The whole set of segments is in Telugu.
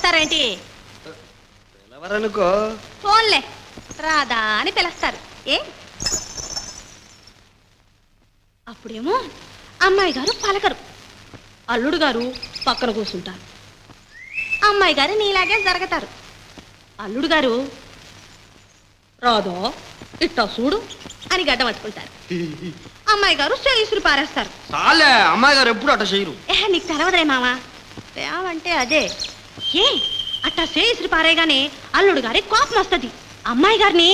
పిలుస్తారేంటి? పిలవరనుకో. ఫోన్లే రాదా అని పిలుస్తారు. ఏ అప్పుడేమో అమ్మాయి గారు పలకరు, అల్లుడు గారు పక్కన కూర్చుంటారు. అమ్మాయి గారు నీలాగే జరుగుతారు. అల్లుడు గారు రాదో ఇట్టా చూడు అని గడ్డ పట్టుకుంటారు. అమ్మాయి గారు చేయిసులు పారేస్తారు. చాలే, అమ్మాయి గారు ఎప్పుడు అట్ట చేయరు. నీకు తెలవదులే మావా, అంటే అదే. ఏ అట్టా చేయిసులు పారేగానే అల్లుడు గారి కోపం వస్తుంది. అమ్మాయి గారిని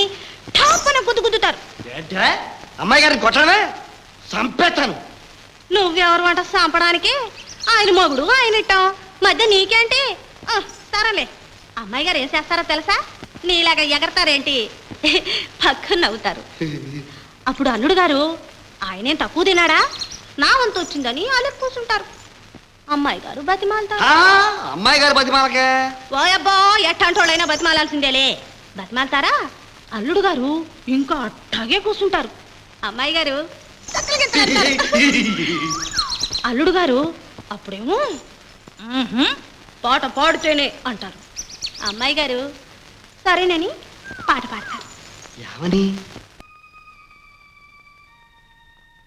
ఠాపన గుద్దుతారు. ఏంటే అమ్మాయి గారిని కొట్టడమే? చంపేస్తాను. నువ్వెవరు అంట చంపడానికి? ఆయన మొగుడు ఆయన ఇట్టాం మధ్య నీకేంటి? సరేలే. అమ్మాయి గారు ఏం చేస్తారో తెలుసా? నీలాగా ఎగరతారేంటి? పక్కన నవ్వుతారు. అప్పుడు అల్లుడు గారు ఆయనేం తక్కువ తినాడా, నా వంతు వచ్చిందని అలెక్కి కూర్చుంటారు. అమ్మాయి గారు బతిమాలతారు. అమ్మాయి గారు బతిమాలకే? ఓయబ్బో, ఎట్టంటోళ్ళైనా బతిమాలాల్సిందేలే. బతిమాలతారా? అల్లుడు గారు ఇంకా అట్టాగే కూర్చుంటారు. అమ్మాయి గారు అల్లుడు గారు అప్పుడేమో పాట పాడుతేనే అంటారు. అమ్మాయి గారు సరేనని పాట పాడతారు. ఏమని?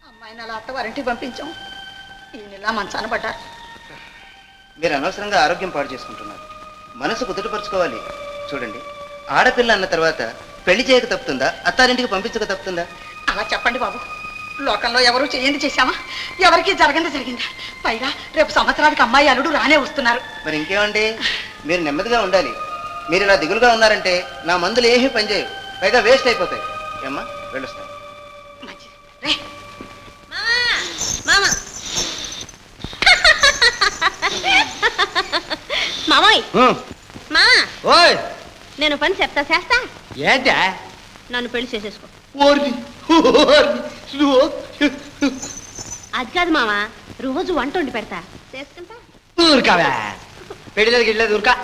అమ్మాయిని అలా అత్తవారింటికి పంపించాం, ఈయనలా మంచాన పడ్డారు. మీరు అనవసరంగా ఆరోగ్యం పాడు చేసుకుంటున్నారు. మనసు కుదుటపరుచుకోవాలి. చూడండి, ఆడపిల్ల అన్న తర్వాత పెళ్లి చేయక తప్పుతుందా, అత్తారింటికి పంపించక తప్పుతుందా? అలా చెప్పండి బాబు. లోకంలో ఎవరు చేయండి చేశామా, ఎవరికి జరగంది జరిగిందా? పైగా రేపు సంవత్సరానికి అమ్మాయి అల్లుడు రానే వస్తున్నారు. మరి ఇంకేమండి, మీరు నెమ్మదిగా ఉండాలి. మీరు ఇలా దిగులుగా ఉన్నారంటే నా మందులు ఏమీ పనిచేయవు, పైగా వేస్ట్ అయిపోతాయి. ఏమ్మా, వెళ్ళొస్తాను. మంచిది రే. మామయ్య మా ఓయ్, నేను పని చెప్తా చేస్తా. ఏంటే? నన్ను పెళ్లి చేసేసుకో. అది కాదు మామ, రోజు వంట వండి పెడతా, చేసుకుంటా. ఊరుకావే, పెళ్ళిలేదు గిళ్ళలేదు, ఊరుకా.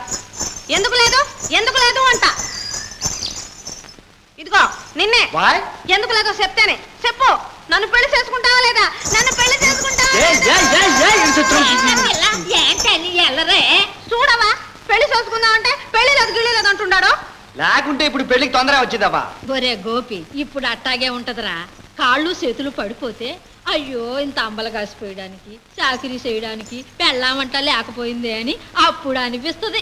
ఎందుకు లేదు ఎందుకు లేదు అంట. ఇదిగో నిన్నే. ఎందుకు లేదో చెప్తేనే చెప్పు. నన్ను పెళ్లి చేసుకుంటావా లేదా? నన్ను పెళ్లి చేసుకుంటావా? చూడవా, పెళ్లి చేసుకుందాం అంటే పెళ్లి లేదు గిళ్ళి లేదు అంటున్నాడు. లేకుంటే ఇప్పుడు పెళ్లికి తొందర వచ్చిందబ్బా. ఒరే గోపి, ఇప్పుడు అట్టాగే ఉంటదిరా. కాళ్ళు చేతులు పడిపోతే అయ్యో ఇంత అంబలు కాసిపోయడానికి, చాకరీ చేయడానికి పెళ్ళామంట లేకపోయిందే అని అప్పుడు అనిపిస్తుంది.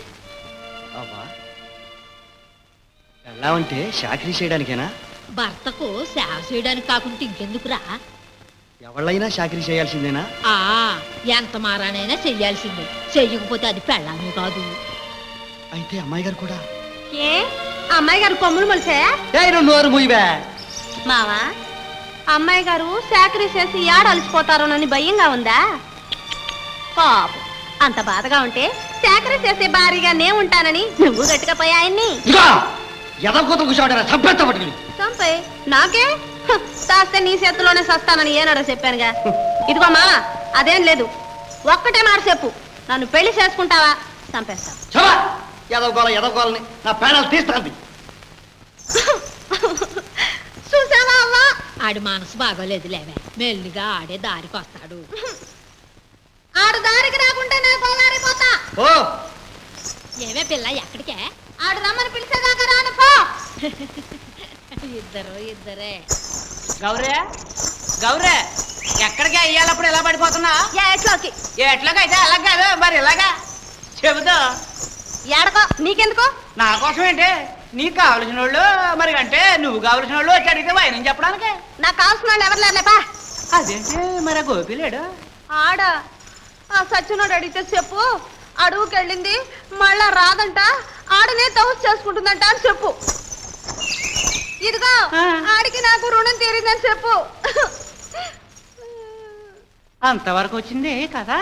పెళ్ళామంటే చాకరీ చేయడానికేనా? భర్తకు సేవ చేయడానికి కాకుండా ఇంకెందుకురా? ఎవళ్ళైనా చాకరీ చేయాల్సిందేనా? ఎంత మారానైనా చెయ్యాల్సిందే. చెయ్యకపోతే అది పెళ్ళామే కాదు. అయితే అమ్మాయి గారు కూడా? ఏ అమ్మాయి గారు కొమ్ములు మొలిసాయా? నోరు మూయివే. మావా, అమ్మాయి గారు చాకరీ చేసి ఏడ అలసిపోతారోనని భయంగా ఉందా? పాపం, అంత బాధగా ఉంటే చాకరీ చేసే భారీగా నే ఉంటానని నువ్వు గట్టిగా పోయి ఆయన్ని చంపే. నాకే చేస్తే నీ చేతిలోనే సస్తానని ఏనాడో చెప్పానుగా. ఇదిగో మావా, అదేం లేదు. ఒక్కటే మాట చెప్పు, నన్ను పెళ్లి చేసుకుంటావా? చంపేస్తా. ఎదవగోలని నా పేడాలు తీస్తాంది. చూసావా అవ్వా, ఆడి మనసు బాగోలేదు లేవే. మెల్లిగా ఆడే దారికి వస్తాడు. ఆడు దారికి రాకుంటే నేను పోలారిపోతా. ఏమే పిల్ల, ఎక్కడికే? ఆడు రమ్మని పిలిచేదాకా రాను పో. ఇద్దరే. గౌరే గౌరే, ఎక్కడికి అయ్యాలప్పుడు ఎలా పడిపోతున్నా? ఎట్లోకి ఎట్లాగైతే అలా కాదు, మరి ఇలాగా చెబుతా. ఏడకో, నీకెందుకో? నా కోసం ఏంటి? నీకు కావలసిన వాళ్ళు, మరి అంటే నువ్వు కావలసిన వాళ్ళు వచ్చి అడిగితే వైనం చెప్పడానికి. నాకు కావాల్సిన వాళ్ళు ఎవరు లేరులేపా. అదేంటి మరి గోపి లేడు? ఆడ ఆ సచ్చినోడు అడిగితే చెప్పు, అడుగుకెళ్ళింది మళ్ళా రాదంట, ఆడనే తౌసు చేసుకుంటుందంట అని చెప్పు. ఇదిగో ఆడికి నాకు రుణం తీరిందని చెప్పు. అంతవరకు వచ్చింది కదా.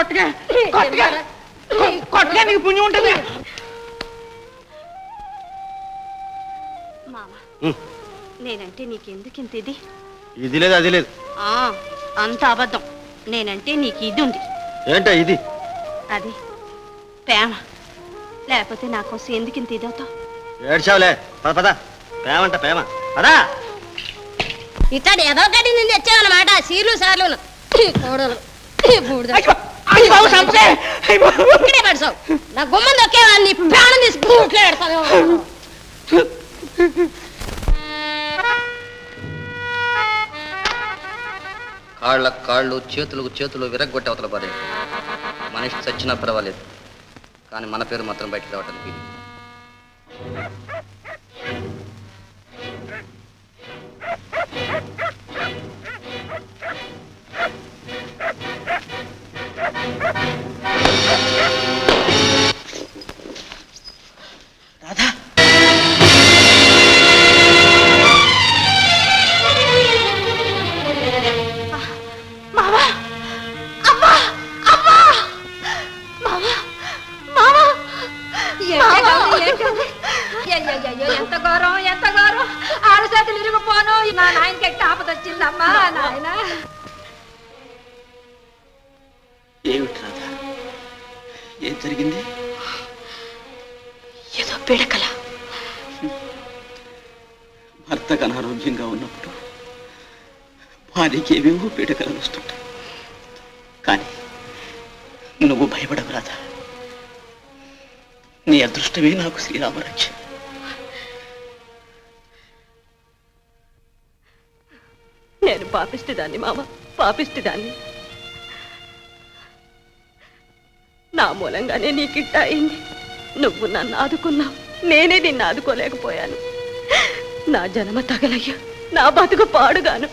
కొట్టుగా కొట్టుగా కొట్టుగా నీకు పుణ్యం ఉంటుంది. మామ నేనంటే నీకెందుకు ఇంత ఇది? ఇది లేదు అది లేదు. ఆ, అంత అబద్ధం. నేనంటే నీకు ఇది ఉంది. ఏంటో ఇది? అది ప్రేమ. లేకపోతే నా కోసం ఎందుకు ఇంత ఇదవుతావు? ఏడ్చావులే. పద పద. ప్రేమంట ప్రేమ. పదా. ఇతడు ఏదో గడి నేను తెచ్చావన్నమాట. సీర్లు సార్లు కోడలు అయ్య బాబు సంపే. ఇక్కడే పడసావు. నా గుమ్మం దొక్కేవాడిని ప్రాణం తీసి బూట్లో పెడతాను. కాళ్ళకు కాళ్ళు చేతులకు చేతులు విరగ్గొట్టి అవతల పడే మనిషి చచ్చినా పర్వాలేదు, కానీ మన పేరు మాత్రం బయటికి రావటానికి వీలు. రాధా ఎంత గౌరవం, ఎంత గౌరవం. ఆరు చేతులు ఇరిగిపోను. నా నాయనకి ఎట్ట ఆపదొచ్చిందమ్మా నాయన. ఏమిటి రాధా, ఏం జరిగింది? ఏదో పీడకల. భర్తకు అనారోగ్యంగా ఉన్నప్పుడు భార్యకి ఏమేమో పీడకలు వస్తుంటాయి, కానీ నువ్వు భయపడవు రాధా. నీ అదృష్టమే నాకు శ్రీరామరక్ష. నేను పాపిష్టిదాన్ని మామ, పాపిష్టిదాన్ని. నా మూలంగానే నీకిట్ట అయింది. నువ్వు నన్ను ఆదుకున్నావు, నేనే నిన్ను ఆదుకోలేకపోయాను. నా జన్మ తగలయ్యా, నా బతుకు పాడుగాను.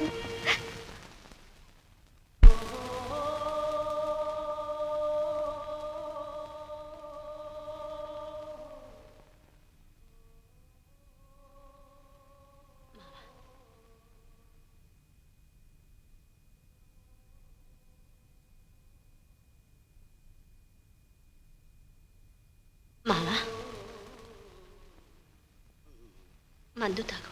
మావా, మందు తాగు.